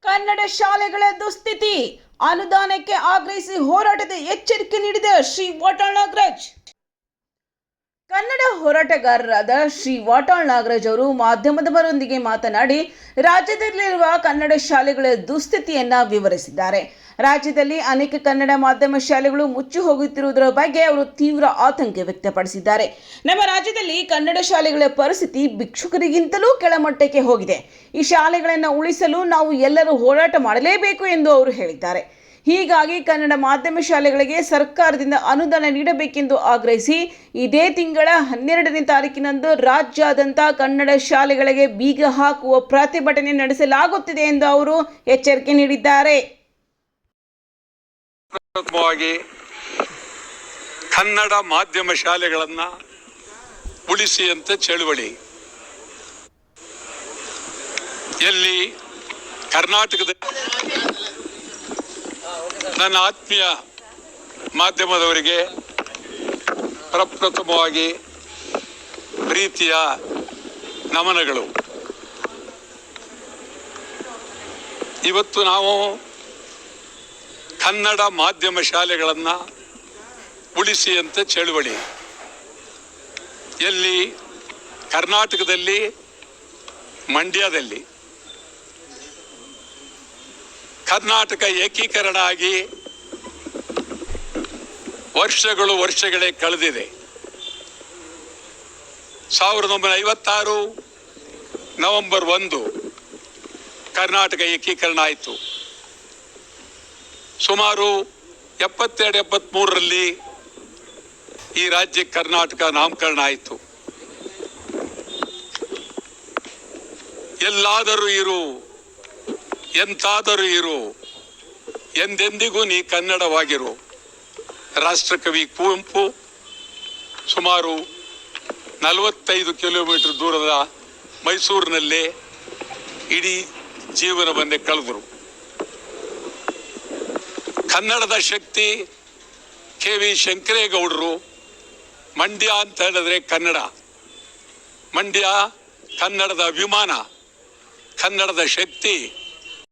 ಕನ್ನಡ ಶಾಲೆಗಳ ದುಸ್ಥಿತಿ ಅನುದಾನಕ್ಕೆ ಆಗ್ರಹಿಸಿ ಹೋರಾಟದ ಎಚ್ಚರಿಕೆ ನೀಡಿದ ಶ್ರೀ ವಾಟಾಳ್ ನಾಗರಾಜ್. ಕನ್ನಡ ಹೋರಾಟಗಾರರಾದ ಶ್ರೀ ವಾಟಾಳ್ ನಾಗರಾಜ್ ಅವರು ಮಾಧ್ಯಮದವರೊಂದಿಗೆ ಮಾತನಾಡಿ ರಾಜ್ಯದಲ್ಲಿರುವ ಕನ್ನಡ ಶಾಲೆಗಳ ದುಸ್ಥಿತಿಯನ್ನ ವಿವರಿಸಿದ್ದಾರೆ. ರಾಜ್ಯದಲ್ಲಿ ಅನೇಕ ಕನ್ನಡ ಮಾಧ್ಯಮ ಶಾಲೆಗಳು ಮುಚ್ಚಿ ಹೋಗುತ್ತಿರುವುದರ ಬಗ್ಗೆ ಅವರು ತೀವ್ರ ಆತಂಕ ವ್ಯಕ್ತಪಡಿಸಿದ್ದಾರೆ. ನಮ್ಮ ರಾಜ್ಯದಲ್ಲಿ ಕನ್ನಡ ಶಾಲೆಗಳ ಪರಿಸ್ಥಿತಿ ಭಿಕ್ಷುಕರಿಗಿಂತಲೂ ಕೆಳಮಟ್ಟಕ್ಕೆ ಹೋಗಿದೆ. ಈ ಶಾಲೆಗಳನ್ನು ಉಳಿಸಲು ನಾವು ಎಲ್ಲರೂ ಹೋರಾಟ ಮಾಡಲೇಬೇಕು ಎಂದು ಅವರು ಹೇಳಿದ್ದಾರೆ. ಹೀಗಾಗಿ ಕನ್ನಡ ಮಾಧ್ಯಮ ಶಾಲೆಗಳಿಗೆ ಸರ್ಕಾರದಿಂದ ಅನುದಾನ ನೀಡಬೇಕೆಂದು ಆಗ್ರಹಿಸಿ ಇದೇ ತಿಂಗಳ 12ನೇ ತಾರೀಕಿನಂದು ರಾಜ್ಯಾದ್ಯಂತ ಕನ್ನಡ ಶಾಲೆಗಳಿಗೆ ಬೀಗ ಹಾಕುವ ಪ್ರತಿಭಟನೆ ನಡೆಸಲಾಗುತ್ತಿದೆ ಎಂದು ಅವರು ಎಚ್ಚರಿಕೆ ನೀಡಿದ್ದಾರೆ. ಕನ್ನಡ ಮಾಧ್ಯಮ ಶಾಲೆಗಳನ್ನು ಉಳಿಸಿ ಅಂತ ಚಳುವಳಿ ಎಲ್ಲಿ ಕರ್ನಾಟಕದ ನನ್ನ ಆತ್ಮೀಯ ಮಾಧ್ಯಮದವರಿಗೆ ಪ್ರಪ್ರಥಮವಾಗಿ ಪ್ರೀತಿಯ ನಮನಗಳು. ಇವತ್ತು ನಾವು ಕನ್ನಡ ಮಾಧ್ಯಮ ಶಾಲೆಗಳನ್ನು ಉಳಿಸಿ ಅಂತ ಚಳುವಳಿ ಎಲ್ಲಿ ಕರ್ನಾಟಕದಲ್ಲಿ ಮಂಡ್ಯದಲ್ಲಿ ಕರ್ನಾಟಕ ಏಕೀಕರಣ ಆಗಿ ವರ್ಷಗಳೇ ಕಳೆದಿದೆ. 1956 ನವೆಂಬರ್ 1 ಕರ್ನಾಟಕ ಏಕೀಕರಣ ಆಯಿತು. ಸುಮಾರು 72-73ರಲ್ಲಿ ಈ ರಾಜ್ಯಕ್ಕೆ ಕರ್ನಾಟಕ ನಾಮಕರಣ ಆಯಿತು. ಎಲ್ಲಾದರೂ ಇರು, ಎಂತಾದರೂ ಇರು, ಎಂದೆಂದಿಗೂ ನೀ ಕನ್ನಡವಾಗಿರು. ರಾಷ್ಟ್ರಕವಿ ಕುವೆಂಪು ಸುಮಾರು 45 ಕಿಲೋಮೀಟರ್ ದೂರದ ಮೈಸೂರಿನಲ್ಲೇ ಇಡೀ ಜೀವನವನ್ನೇ ಕಳೆದರು. ಕನ್ನಡದ ಶಕ್ತಿ ಕೆ.ವಿ. ಶಂಕರೇಗೌಡರು. ಮಂಡ್ಯ ಅಂತ ಹೇಳಿದ್ರೆ ಕನ್ನಡ, ಮಂಡ್ಯ ಕನ್ನಡದ ಅಭಿಮಾನ, ಕನ್ನಡದ ಶಕ್ತಿ.